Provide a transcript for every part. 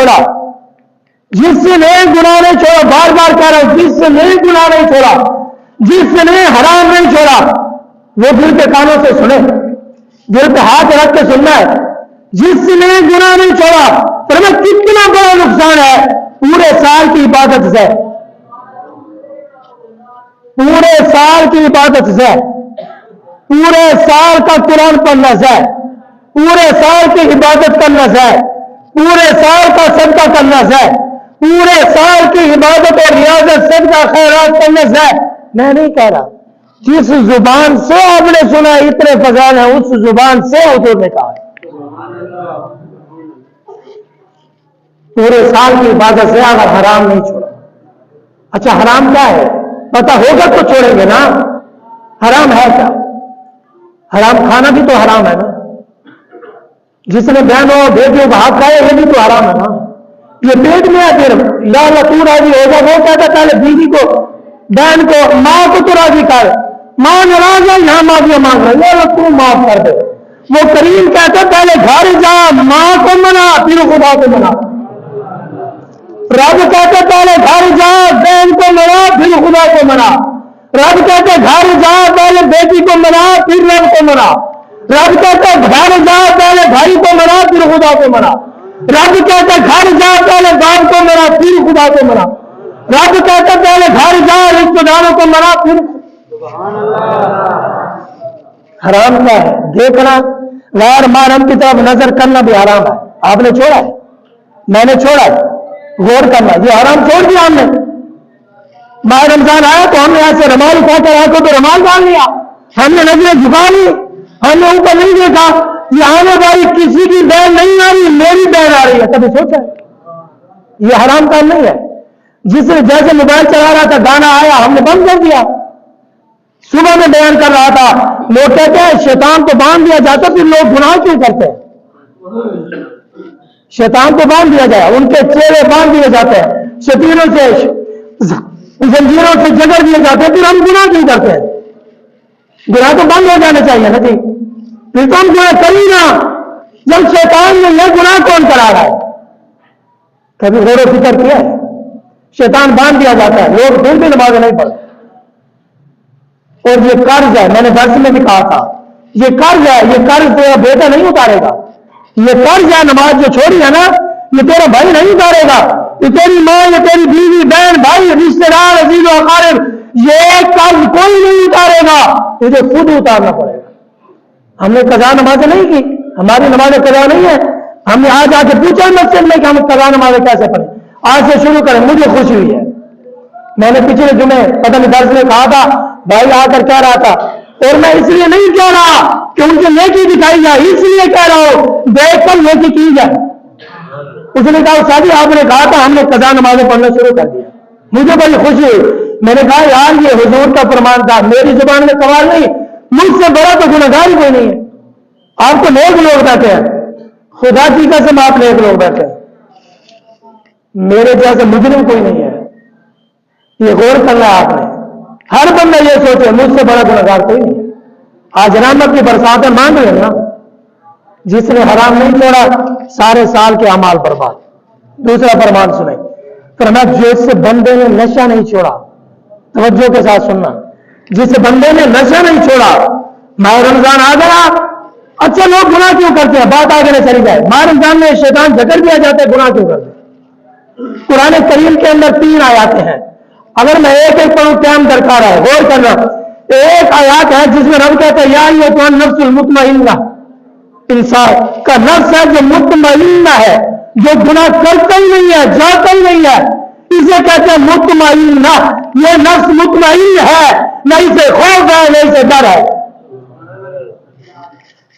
چھوڑا، جس نے گناہ نہیں چھوڑا، بار بار کہہ رہا ہوں، جس نے گناہ نہیں چھوڑا، جس نے حرام نہیں چھوڑا، وہ دل کے کانوں سے سنے، دل پہ ہاتھ رکھ کے سننا ہے. جس نے گناہ نہیں چھوڑا، فرمایا کتنا بڑا نقصان ہے پورے سال کی عبادت سے، پورے سال کی عبادت سے، پورے سال کا قرآن پڑھنا سے، پورے سال کی عبادت کرنا سے، پورے سال کا صدقہ کرنا سے، پورے سال کی عبادت اور ریاضت صدقہ خیرات کرنے سے. میں نہیں کہہ رہا، جس زبان سے آپ نے سنا اتنے فضائل ہیں اس زبان سے حضور نے کہا پورے سال کی عبادت سے اگر حرام نہیں چھوڑا. اچھا حرام کیا ہے پتہ ہوگا تو چھوڑیں گے نا. حرام ہے کیا؟ حرام کھانا بھی تو حرام ہے نا. جس نے بہنوں بیٹیوں کا حق کھایا یہ بھی تو حرام ہے نا. یہ پیٹ میں ہے پھر یا اللہ تو راضی ہوگا. وہ کہتا پہلے بیوی کو بہن کو ماں کو تو راضی کر. ماں ناراض ہے یہاں معافیا مانگ رہا ہے یا اللہ تو معاف کر دے. وہ کریم کہتا پہلے گھر جا ماں کو منا پھر خدا کو منا. رب کہتے پہلے گھر جا بہن کو منا پھر خدا کو منا. رب کہتے گھر جا پہلے بیٹی کو منا پھر رب کو منا. رب کہتے گھر جا پہلے بھائی کو منا پھر خدا کو منا. رب کہتے گھر جا پہلے باپ کو منا پھر خدا کو منا. رب کہتے پہلے گھر جا رشتہ داروں کو منا پھر. حرام کیا ہے؟ دیکھنا غیر محرم کی طرف نظر کرنا بھی حرام ہے. آپ نے چھوڑا ہے، میں نے چھوڑا ہے. غور کرنا یہ حرام چھوڑ دیا ہم نے. ماہ رمضان آیا تو ہم نے ایسے رومال اٹھا کر آنکھوں پہ رومال ڈال لیا، ہم نے نظریں جھکا لی، ہم نے اوپر نہیں دیکھا یہ آنے والی کسی کی بہن نہیں آ رہی میری بہن آ رہی ہے. کبھی سوچا ہے؟ یہ حرام کام نہیں ہے. جس نے جیسے موبائل چلا رہا تھا گانا آیا ہم نے بند کر دیا. صبح میں بیان کر رہا تھا لوگ کہتے ہیں شیطان کو باندھ دیا جاتا پھر لوگ گناہ کیوں کرتے ہیں؟ شیطان کو باندھ دیا جائے، ان کے چہرے باندھ دیے جاتے ہیں، شتیروں سے زنجیروں سے جگڑ دیے جاتے ہیں، پھر ہم گناہ کیوں کرتے ہیں؟ گناہ تو بند ہو جانے چاہیے نا جی. پھر تو ہم گناہ کر ہی نہ. جب شیطان نے یہ گناہ کون کرا رہا ہے؟ کبھی غور و فکر کیا ہے؟ شیطان باندھ دیا جاتا ہے، لوگ پھر بھی نماز نہیں پڑھتے. اور یہ قرض ہے، میں نے درس میں بھی کہا تھا یہ قرض ہے. یہ قرض تیرا بیٹا نہیں اتارے گا. یہ قرض ہے نماز جو چھوڑی ہے نا یہ تیرا بھائی نہیں اتارے گا. یہ تیری ماں یہ تیری بیوی بہن بھائی رشتے دار عزیز و اقارب یہ قرض کوئی نہیں اتارے گا، تجھے خود اتارنا پڑے گا. ہم نے قضا نمازیں نہیں کی، ہماری نمازیں قضا نہیں ہے. ہم نے آج آ کے پوچھا مسجد میں کہ ہم قضا نمازیں کیسے پڑھیں. آج سے شروع کریں. مجھے خوشی ہوئی ہے، میں نے پچھلے جمعے پتہ نہیں درس میں کہا تھا بھائی آ کر کہہ رہا تھا اور میں اس لیے نہیں کہہ رہا کہ ان کی نیکی دکھائی جائے، اس لیے کہہ رہا ہوں دیکھ کر نیکی کی جائے. اس نے کہا شادی آپ نے کہا تھا ہم نے قضا نمازیں پڑھنا شروع کر دیا. مجھے بڑی خوشی ہوئی. میں نے کہا یار یہ حضور کا فرمان تھا، میری زبان میں سوال نہیں. مجھ سے بڑا تو گنہگار ہی کوئی نہیں ہے. آپ کو نیک لوگ بیٹھے ہیں، خدا کی قسم آپ نیک لوگ بیٹھے ہیں، میرے جیسے مجرم کوئی نہیں ہے. یہ غور کرنا ہے آپ نے. ہر بندہ یہ سوچے مجھ سے بڑا گنہگار کوئی نہیں ہے. آج رحمت کی برساتیں مانگ رہے ہیں نا. جس نے حرام نہیں چھوڑا سارے سال کے اعمال برباد. دوسرا فرمان سنیں فرمایا جس بندے نے نشہ نہیں چھوڑا، توجہ کے ساتھ سننا، جس بندے نے نشہ نہیں چھوڑا. ماہ رمضان آ گیا، اچھا لوگ گناہ کیوں کرتے ہیں؟ بات آگے نہ چلی جائے. ماہ رمضان میں شیطان جکڑ دیا جاتا ہے، گناہ کیوں کرتے ہیں؟ قرآن کریم کے اندر 3 آیاتیں ہیں. اگر میں ایک ایک پڑھوں ٹائم درکار ہے، غور کرنا. ایک آیات ہے جس میں رب کہتا ہے یا ایھا النفس المطمئنہ، انسان کا نفس ہے جو مطمئنہ ہے، جو گناہ کرتا ہی نہیں ہے جاتا ہی نہیں ہے، اسے کہتے ہیں مطمئنہ. یہ نفس مطمئن ہے، نہ اسے خوف ہے نہ اسے ڈر ہے.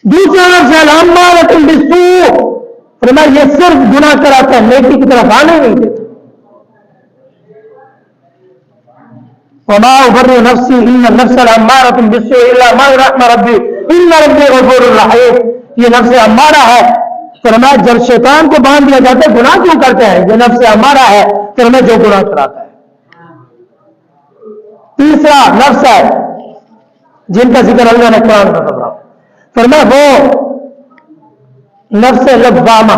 دوسرا نفس ہے الامارۃ بالسوء، فرمایا یہ صرف گناہ کراتا ہے، نیکی کی طرف آنے نہیں دیتا. وما ابرئ نفسی ان النفس لامارۃ بالسوء الا ما رحم ربی ان ربی غفور رحیم. یہ نفس امارہ ہے. فرمایا جب شیطان کو باندھ دیا جاتا ہے گناہ کیوں کرتے ہیں؟ یہ نفس امارہ ہے، فرمایا جو گناہ کراتا ہے. تیسرا نفس ہے جن کا ذکر اللہ نے قرآن میں فرمایا، فرمایا وہ نفس لوامہ.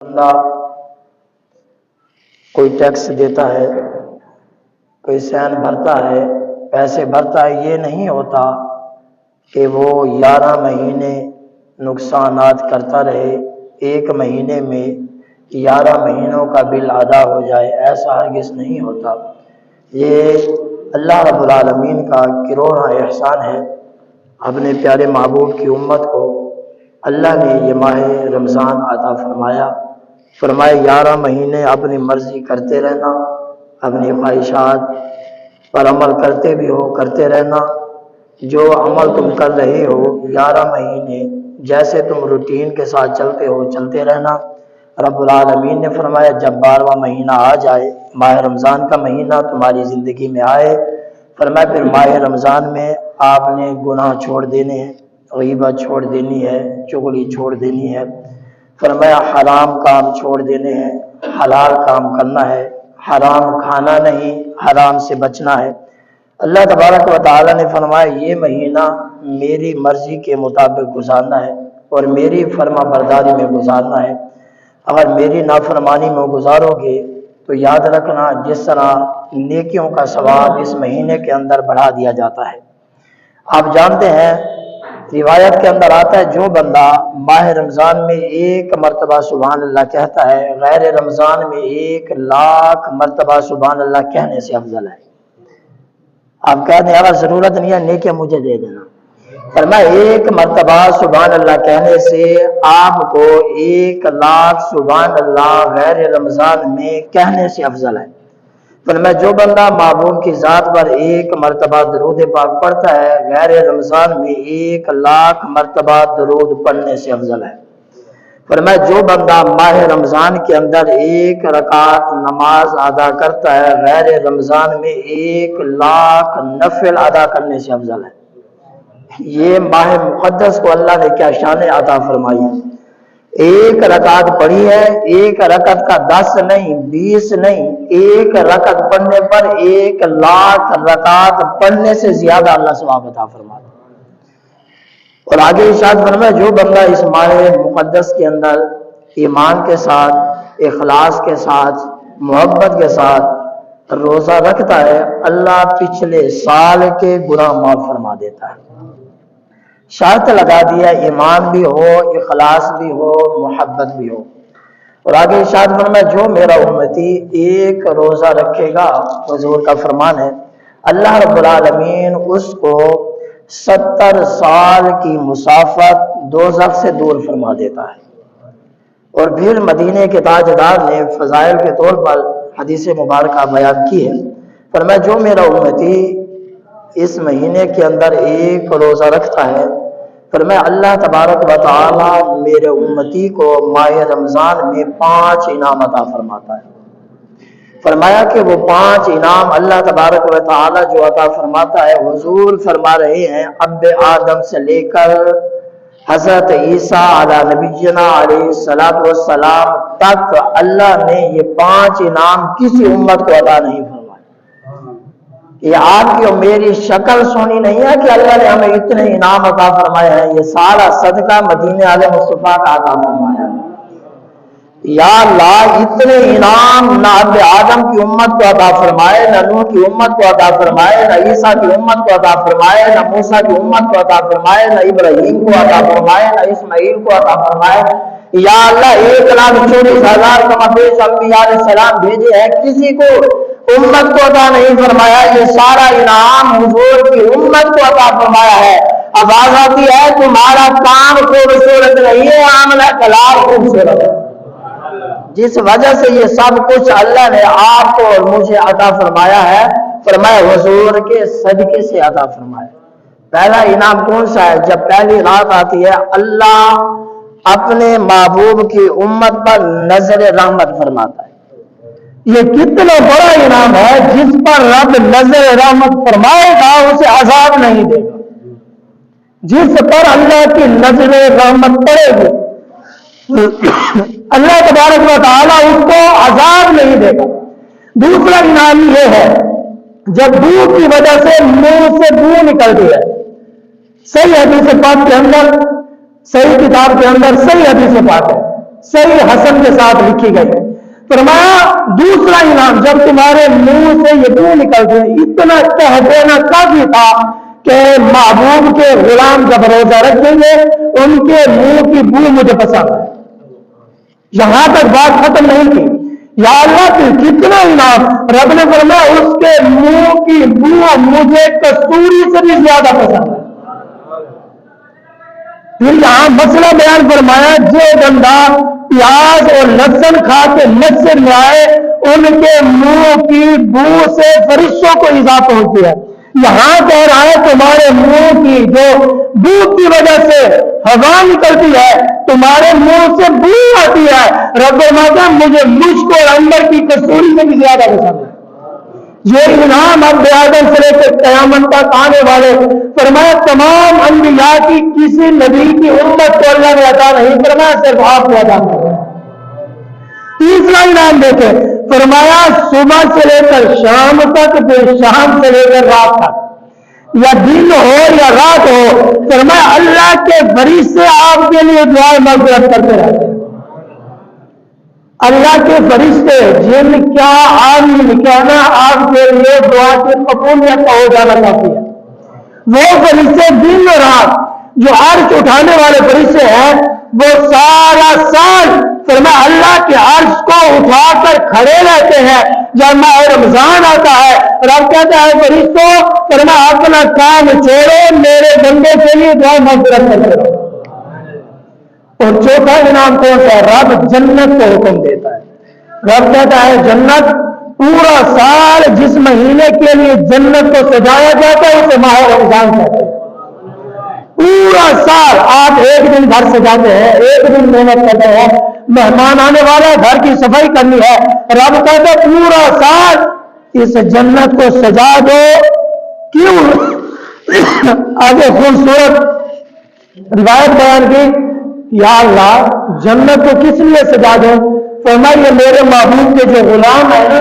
بندہ کوئی ٹیکس دیتا ہے، کوئی سین بھرتا ہے، پیسے بھرتا ہے، یہ نہیں ہوتا کہ وہ 11 مہینے نقصانات کرتا رہے، ایک مہینے میں 11 مہینوں کا بل ادا ہو جائے، ایسا ہرگز نہیں ہوتا۔ یہ اللہ رب العالمین کا کروڑا احسان ہے اپنے پیارے محبوب کی امت کو اللہ نے یہ ماہ رمضان عطا فرمائے 11 مہینے اپنی مرضی کرتے رہنا، اپنی خواہشات پر عمل کرتے بھی ہو، کرتے رہنا، جو عمل تم کر رہے ہو 11 مہینے جیسے تم روٹین کے ساتھ چلتے ہو چلتے رہنا۔ رب العالمین نے فرمایا جب 12واں مہینہ آ جائے، ماہ رمضان کا مہینہ تمہاری زندگی میں آئے، فرمایا پھر ماہ رمضان میں آپ نے گناہ چھوڑ دینے ہیں، غیبت چھوڑ دینی ہے، چغلی چھوڑ دینی ہے، فرمایا حرام کام چھوڑ دینے ہیں، حلال کام کرنا ہے، حرام کھانا نہیں، حرام سے بچنا ہے۔ اللہ تبارک و تعالی نے فرمایا یہ مہینہ میری مرضی کے مطابق گزارنا ہے اور میری فرما برداری میں گزارنا ہے۔ اگر میری نافرمانی میں گزارو گے تو یاد رکھنا جس طرح نیکیوں کا ثواب اس مہینے کے اندر بڑھا دیا جاتا ہے۔ آپ جانتے ہیں روایت کے اندر آتا ہے جو بندہ ماہ رمضان میں 1 مرتبہ سبحان اللہ کہتا ہے، غیر رمضان میں 1,00,000 مرتبہ سبحان اللہ کہنے سے افضل ہے۔ آپ کہتے ہیں اگر ضرورت نہیں ہے نیکیاں مجھے دے دینا، فرمایا 1 مرتبہ سبحان اللہ کہنے سے آپ کو 1,00,000 سبحان اللہ غیر رمضان میں کہنے سے افضل ہے۔ فرمایا جو بندہ محبوب کی ذات پر 1 مرتبہ درود پاک پڑھتا ہے غیر رمضان میں 1,00,000 مرتبہ درود پڑھنے سے افضل ہے۔ فرمایا جو بندہ ماہ رمضان کے اندر 1 رکعت نماز ادا کرتا ہے غیر رمضان میں 1,00,000 نفل ادا کرنے سے افضل ہے۔ یہ ماہ مقدس کو اللہ نے کیا شان عطا فرمائی ہے۔ 1 رکعت پڑھی ہے، 1 رکعت کا 10 نہیں 20 نہیں، 1 رکعت پڑھنے پر 1,00,000 رکعت پڑھنے سے زیادہ اللہ ثواب عطا فرماتا ہے۔ اور آگے ارشاد فرمایا جو بندہ اس ماہ مقدس کے اندر ایمان کے ساتھ، اخلاص کے ساتھ، محبت کے ساتھ روزہ رکھتا ہے اللہ پچھلے سال کے گناہ معاف فرما دیتا ہے۔ شرط لگا دیا ایمان بھی ہو، اخلاص بھی ہو، محبت بھی ہو۔ اور آگے ارشاد فرمایا جو میرا امتی 1 روزہ رکھے گا، حضور کا فرمان ہے، اللہ رب العالمین اس کو 70 سال کی مسافت دوزخ سے دور فرما دیتا ہے۔ اور پھر مدینے کے تاجدار نے فضائل کے طور پر حدیث مبارکہ بیان کی ہے، فرمایا جو میرا امتی اس مہینے کے اندر 1 روزہ رکھتا ہے، فرمایا اللہ تبارک و تعالی میرے امتی کو ماہ رمضان میں 5 انعام عطا فرماتا ہے۔ فرمایا کہ وہ 5 انعام اللہ تبارک و تعالی جو عطا فرماتا ہے، حضور فرما رہے ہیں اب آدم سے لے کر حضرت عیسیٰ علیہ نبینا علیہ السلام تک اللہ نے یہ 5 انعام کسی امت کو عطا نہیں فرمائے۔ یہ آپ کی اور میری شکل سونی نہیں ہے کہ اللہ نے ہمیں اتنے انعام عطا فرمائے ہیں، یہ سارا صدقہ مدینے والے مصطفیٰ کا عطا فرمایا ہے۔ یا اللہ اتنے انعام نہ اب آدم کی امت کو عطا فرمائے، نہ نوح کی امت کو عطا فرمائے، نہ عیسیٰ کی امت کو عطا فرمائے، نہ موسیٰ کی امت کو عطا فرمائے، نہ ابراہیم کو عطا فرمائے، نہ اسماعیل کو عطا فرمائے۔ یا اللہ 1,40,000 کم بیش انبیاء علیہ السلام بھیجے ہیں، کسی کو امت کو عطا نہیں فرمایا، یہ سارا انعام حضور کی امت کو عطا فرمایا ہے۔ اب بات آتی ہے تمہارا کام خوبصورت نہیں ہے، عمل کلام خوبصورت ہے، جس وجہ سے یہ سب کچھ اللہ نے آپ کو اور مجھے عطا فرمایا ہے، فرمایا حضور کے صدقے سے عطا فرمایا۔ پہلا انعام کون سا ہے؟ جب پہلی رات آتی ہے اللہ اپنے محبوب کی امت پر نظر رحمت فرماتا ہے۔ یہ کتنا بڑا انعام ہے، جس پر رب نظر رحمت فرمائے گا اسے عذاب نہیں دے گا۔ جس پر اللہ کی نظر رحمت پڑے گی اللہ تبارک و تعالیٰ اس کو عذاب نہیں دے گا۔ دوسرا انعام یہ ہے جب دودھ کی وجہ سے منہ سے بو نکلتی ہے، صحیح حدیث پاک کے اندر، صحیح کتاب کے اندر صحیح حدیث پاک ہے، صحیح حسن کے ساتھ لکھی گئی۔ فرمایا دوسرا انعام، جب تمہارے منہ سے یہ بو نکلتے ہیں، اتنا کہہ دینا کافی تھا کہ محبوب کے غلام جب روزہ رکھیں گے ان کے منہ کی بو مجھے پسند ہے۔ یہاں تک بات ختم نہیں کی، یا اللہ تو کتنا انعام، رب نے فرمایا اس کے منہ کی بو مجھے کستوری سے بھی زیادہ پسند ہے۔ پھر یہاں مسئلہ بیان فرمایا، جو بندہ پیاز اور لہسن کھا کے مسجد میں آئے ان کے منہ کی بو سے فرشتوں کو ایذا پہنچتی ہے۔ یہاں کہہ رہا ہے تمہارے منہ کی جو بو کی وجہ سے ہوا نکلتی ہے، تمہارے منہ سے بو آتی ہے، رب فرماتا ہے مجھے مشک اور عنبر کی کستوری سے بھی زیادہ پسند ہے۔ یہ انعام اب آدم سے لے کے قیامت تک آنے والے، فرمایا تمام انبیاء کی کسی نبی کی امت کو اللہ نے عطا نہیں فرمایا، صرف آپ کو عطا فرمایا۔ تیسرا انعام دیکھے، فرمایا صبح سے لے کر شام تک، پھر شام سے لے کر رات تک، یا دن ہو یا رات ہو، فرمایا اللہ کے فرشتے آپ کے لیے دعائیں مغفرت کرتے رہتے ہیں۔ اللہ کے فرشتے جن کیا آمین کہنا آپ کے لیے دعا کی قبولیت کا ہو جانا کافی ہے۔ وہ فرشتے دن اور رات جو عرش اٹھانے والے فرشتے ہیں وہ سارا سال فرمایا اللہ کے عرش کو اٹھا کر کھڑے رہتے ہیں۔ جب ماہ رمضان آتا ہے رب کہتا ہے فرشتوں فرمایا اپنا کام چھوڑو میرے بندے کے لیے دعا مغفرت کرتے رہو۔ اور چوتھا انعام کون سا ہے؟ رب جنت کو حکم دیتا ہے۔ رب کہتا ہے جنت پورا سال جس مہینے کے لیے جنت کو سجایا جاتا ہے اسے ماہ رمضان کہتے ہیں۔ پورا سال آپ ایک دن گھر سجاتے ہیں، ایک دن محنت کرتے ہیں، مہمان آنے والا گھر کی صفائی کرنی ہے، رب کہتا ہے پورا سال اس جنت کو سجا دو۔ کیوں؟ آگے خوبصورت روایت بیان کی، یا اللہ جنت کو کس لیے سجا دو؟ فرمایا یہ میرے محبوب کے جو غلام ہیں نا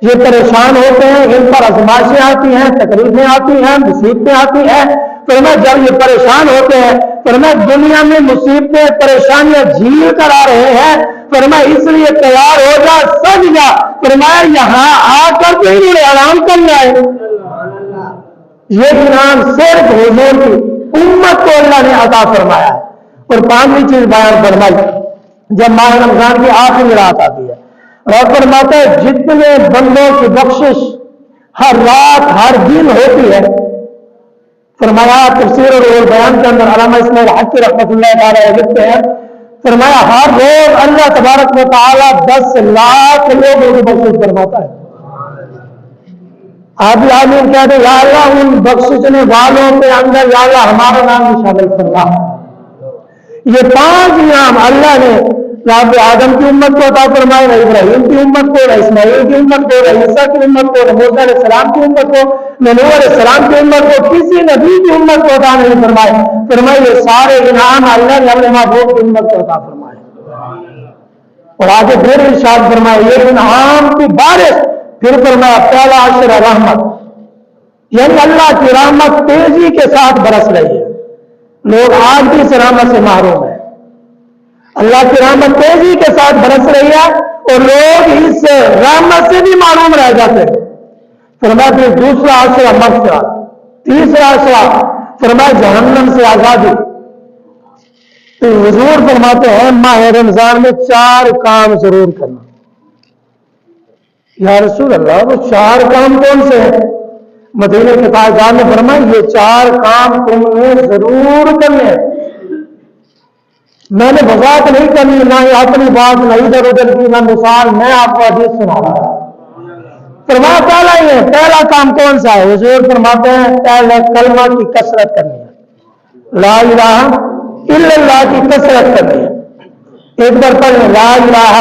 یہ پریشان ہوتے ہیں، ان پر آزمائشیں آتی ہیں، تکلیفیں آتی ہیں، مصیبتیں آتی ہیں۔ فرمایا جب یہ پریشان ہوتے ہیں فرمایا دنیا میں مصیبتیں پریشانیاں جھیل کر آ رہے ہیں، فرمایا اس لیے تیار ہو جا سج جا، فرمایا یہاں آ کر تو انہیں آرام کرنا ہے۔ یہ انعام صرف حضور کی امت کو اللہ نے عطا فرمایا ہے۔ اور پانچویں چیز بیان فرمائی، جب ماہ رمضان کی آخری رات آتی ہے رب فرماتا ہے جتنے بندوں کی بخشش ہر رات ہر دن ہوتی ہے، فرمایا تفسیر اور بیان کے اندر علامہ اسماعیل حقی رحمۃ اللہ تعالی لکھتے ہیں، فرمایا ہر روز اللہ تبارک و تعالی 10 لاکھ لوگوں کی بخشش فرماتا ہے۔ آپ آمین کہتے ہیں یا اللہ ان بخشنے والوں کے اندر یا اللہ ہمارا نام بھی شامل فرما۔ یہ 5 انعام اللہ نے رب آدم کی امت کو عطا فرمائے، نہ ابراہیم کی امت کو، نہ اسماعیل کی امت کو، نہ عیسیٰ کی امت کو، نہ موسیٰ علیہ السلام کی امت کو، نہ نوح علیہ السلام کی امت کو، کسی نبی کی امت کو عطا نہیں فرمائے۔ فرمائے یہ سارے انعام اللہ نے اپنے محبوب کی امت کو عطا فرمائے۔ اور آگے پھر ارشاد فرمائے یہ انعام کی بارش، پھر فرمایا پہلا عشر رحمت، یعنی اللہ کی رحمت تیزی کے ساتھ برس رہی ہے، لوگ آج بھی اس رحمت سے محروم ہیں۔ اللہ کی رحمت تیزی کے ساتھ برس رہی ہے اور لوگ اس رحمت سے بھی محروم رہ جاتے ہیں۔ فرمایا پھر دوسرا عشرہ مغفرت، تیسرا عشرہ فرمایا جہنم سے آزادی۔ تو حضور فرماتے ہیں ماہ رمضان میں 4 کام ضرور کرنا۔ یا رسول اللہ وہ 4 کام کون سے ہیں؟ مدینہ کے تاجدار نے فرمایا یہ 4 کام تم نے ضرور کرنے ہیں۔ میں نے وضاحت نہیں کرنی، نہ ہی اپنی بات نہ ادھر ادھر کی، نہ مثال، میں آپ کو حدیث سنا رہا ہوں۔ فرمایا پہلا ہی ہے، پہلا کام کون سا ہے؟ حضور فرماتے ہیں پہلے کلمہ کی کثرت کرنی ہے، لا الہ الا اللہ کی کثرت کرنی ہے۔ ایک بار پڑھ لیں لا الہ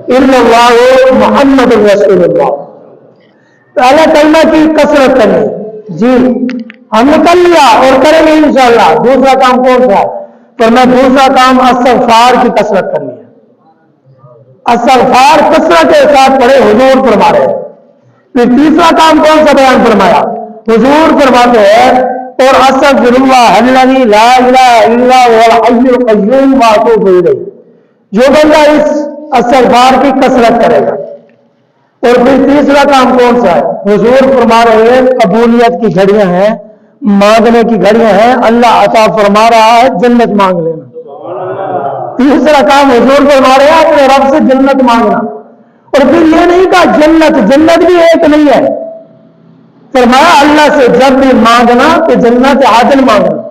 الا اللہ محمد رسول اللہ، پہلے کلمہ کی کثرت کرنی ہے۔ جی ہم نے کر لیا اور کریں گے انشاءاللہ۔ دوسرا کام کون سا ہے؟ فرمایا دوسرا کام استغفار کی کثرت کرنی ہے، استغفار کثرت کے ساتھ پڑھے حضور فرما رہے ہیں۔ پھر تیسرا کام کون سا بیان فرمایا؟ حضور فرماتے ہیں اور استغفر اللہ الذی لا الہ الا هو الحی القیوم واتوب الیہ، جو بندہ اس استغفار کی کثرت کرے گا. اور پھر تیسرا کام کون سا ہے؟ حضور فرما رہے ہیں قبولیت کی گھڑیاں ہیں، مانگنے کی گھڑیاں ہیں، اللہ عطا فرما رہا ہے، جنت مانگ لینا. تیسرا کام حضور فرما رہے ہیں اپنے رب سے جنت مانگنا. اور پھر یہ نہیں کہا جنت بھی ایک نہیں ہے، فرمایا اللہ سے جب بھی مانگنا تو جنت عادل مانگنا.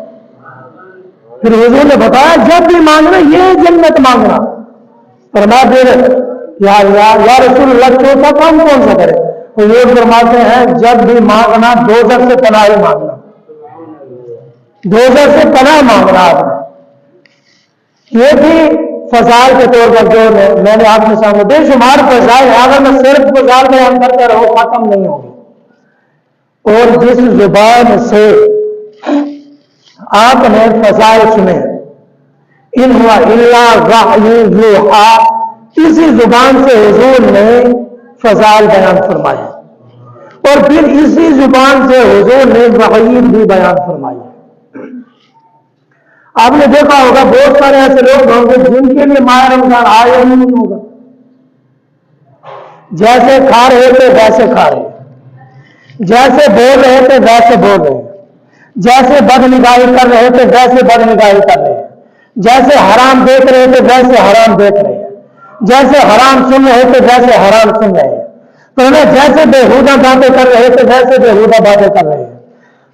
پھر حضور نے بتایا جب بھی مانگنا یہ جنت مانگنا. فرمایا پھر یا رسول اللہ چوتھا کام کون سا کرے؟ حضور فرماتے ہیں جب بھی مانگنا دوزخ سے پناہ مانگنا. دوزخ سے پناہ مانگنا آپ نے. یہ بھی فضائل کے طور پر جو میں نے آپ کے سامنے بے شمار فضائل ہے، اگر میں صرف فضائل بیان کرتا رہوں ختم نہیں ہوگی. اور جس زبان سے آپ نے فضائل سنے ان ہوا اللہ وحی یوحا، اسی زبان سے حضور نے فضائل بیان فرمائے اور پھر اسی زبان سے حضور نے وحی بھی بیان فرمائی. آپ نے دیکھا ہوگا بہت سارے ایسے لوگ ہوں گے جن کے لیے ماہ رمضان آیا ہی نہیں ہوگا. جیسے کھا رہے تھے ویسے کھا رہے، جیسے بول رہے تھے ویسے بول رہے، جیسے بد نگاہی کر رہے تھے ویسے بد نگاہی کر رہے، جیسے حرام دیکھ رہے تھے ویسے حرام دیکھ رہے، جیسے حرام سن رہے تھے ویسے حرام سن رہے، جیسے بےہودہ باتیں کر رہے تھے ویسے بےہودہ باتیں کر رہے.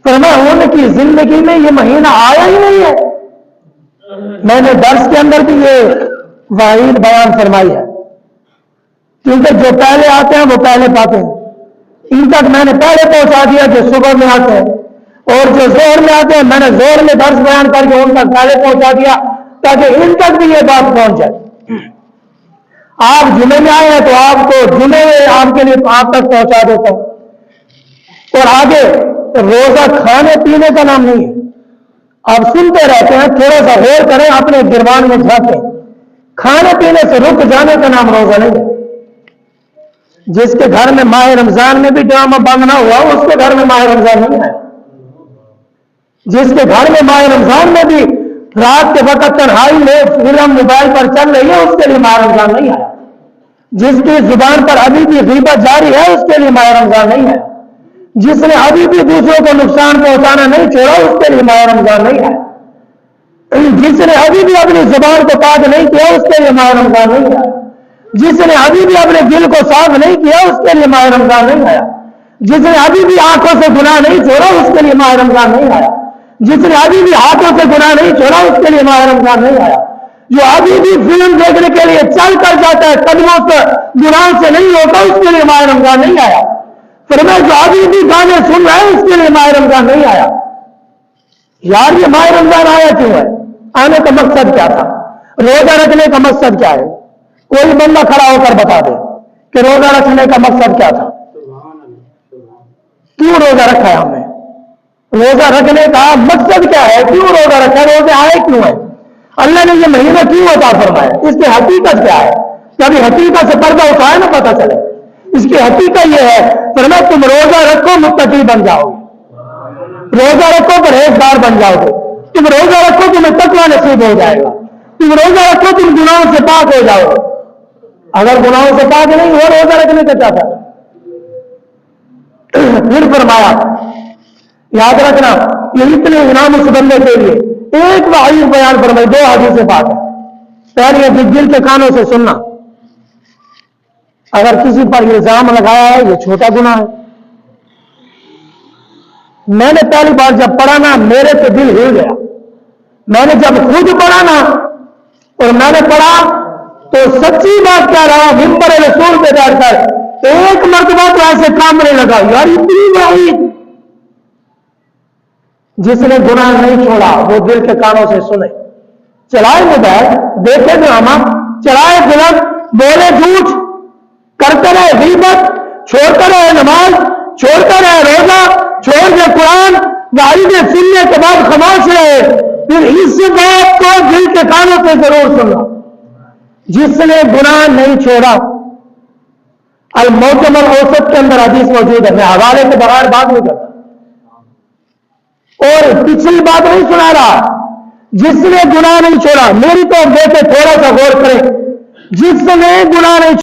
فرمایا ان کی زندگی میں یہ مہینہ آیا ہی نہیں ہے. میں نے درس کے اندر بھی یہ وعید بیان فرمائی ہے، کیونکہ جو پہلے آتے ہیں وہ پہلے پاتے ہیں. ان تک میں نے پہلے پہنچا دیا جو صبح میں آتے ہیں، اور جو زہر میں آتے ہیں میں نے زہر میں درس بیان کر کے ان تک پہلے پہنچا دیا تاکہ ان تک بھی یہ بات پہنچ جائے. آپ جمعے میں آئے ہیں تو آپ کو جمعے آپ کے لیے آپ تک پہنچا دیتا ہوں. اور آگے روزہ کھانے پینے کا نام نہیں ہے. آپ سنتے رہتے ہیں، تھوڑا سا غور کریں، اپنے گربان میں جھانکیں. کھانے پینے سے رک جانے کا نام روزہ نہیں ہے. جس کے گھر میں ماہ رمضان میں بھی ڈرامہ بننا ہوا اس کے گھر میں ماہ رمضان نہیں ہے. جس کے گھر میں ماہ رمضان میں بھی رات کے وقت تنہائی میں فلم موبائل پر چل رہی ہے اس کے لیے ماہ رمضان نہیں آیا. جس کی زبان پر ابھی بھی غیبت جاری ہے اس کے لیے ماہ رمضان نہیں ہے. جس نے ابھی بھی دوسروں کو نقصان پہنچانا نہیں چھوڑا اس کے لیے ماہ رمضان نہیں ہے. جس نے ابھی بھی اپنی زبان کو پاک نہیں کیا اس کے لیے ماہ رمضان نہیں ہے. جس نے ابھی بھی اپنے دل کو صاف نہیں کیا اس کے لیے ماہ رمضان نہیں آیا. جس نے ابھی بھی آنکھوں سے گناہ نہیں چھوڑا اس کے لیے ماہ رمضان نہیں آیا. جس نے ابھی بھی ہاتھوں سے گناہ نہیں چھوڑا اس کے لیے ماہ رمضان نہیں آیا. جو ابھی بھی فلم دیکھنے کے لیے چل کر جاتا ہے قدموں سے گناہ سے نہیں ہوتا اس کے لیے ماہ رمضان نہیں آیا. پھر میں جو ابھی بھی گانے سن رہا ہے اس کے لیے ماہ رمضان نہیں آیا. یار یہ ماہ رمضان آیا کیوں ہے؟ آنے کا مقصد کیا تھا؟ روزہ رکھنے کا مقصد کیا ہے؟ کوئی بندہ کھڑا ہو کر بتا دے کہ روزہ رکھنے کا مقصد کیا تھا؟ کیوں روزہ رکھا ہے ہم نے؟ روزہ رکھنے کا مقصد کیا ہے؟ کیوں روزہ رکھا ہے؟ روزے آئے کیوں ہے؟ اللہ نے یہ مہینہ کیوں عطا فرمایا؟ اس کی حقیقت کیا ہے؟ کبھی حقیقت سے پردہ اٹھائے نہ پتہ چلے. اس کی حقیقت یہ ہے فرمایا تم روزہ رکھو متقی بن جاؤ گے. روزہ رکھو پرہیزگار بن جاؤ گے. تم روزہ رکھو تمہیں تقویٰ نصیب ہو جائے گا. تم روزہ رکھو تم گناہوں سے پاک ہو جاؤ گے. اگر گناہوں سے پاک نہیں ہو روزہ رکھنے کا کیا تھا؟ پھر فرمایا یاد رکھنا یہ اتنے انعام اس بندے کے لیے ایک وعید بیان فرمائی. 2 حدیثیں بات ہے. پہلی ہے دل کے کانوں سے سننا. اگر کسی پر الزام لگایا ہے یہ چھوٹا گناہ ہے. میں نے پہلی بار جب پڑھا نا میرے تو دل ہل گیا. میں نے جب خود پڑھا نا اور میں نے پڑھا تو سچی بات کیا رہا ممبر رسول پہ بیٹھ کر ایک مرتبہ تو ایسے کامنے لگا یار اتنی وعید. جس نے گناہ نہیں چھوڑا وہ دل کے کانوں سے سنے. چلائے موبائل دیکھے ڈرامہ چلائے فلم بولے جھوٹ کرتے رہے غیبت چھوڑتے رہے نماز چھوڑتے رہے روزہ چھوڑ کے قرآن وعیدیں سننے کے بعد خاموش رہے. پھر اس بات کو دل کے کانوں سے ضرور سننا. جس نے گناہ نہیں چھوڑا المعجم الاوسط کے اندر حدیث موجود ہے. میں حوالے کے بغیر بات نہیں کرتا اور پچھلی بات نہیں سنا رہا. جس نے گناہ نہیں چھوڑا، میری تو دیکھے تھوڑا سا غور کریں، جس نے گناہ نہیں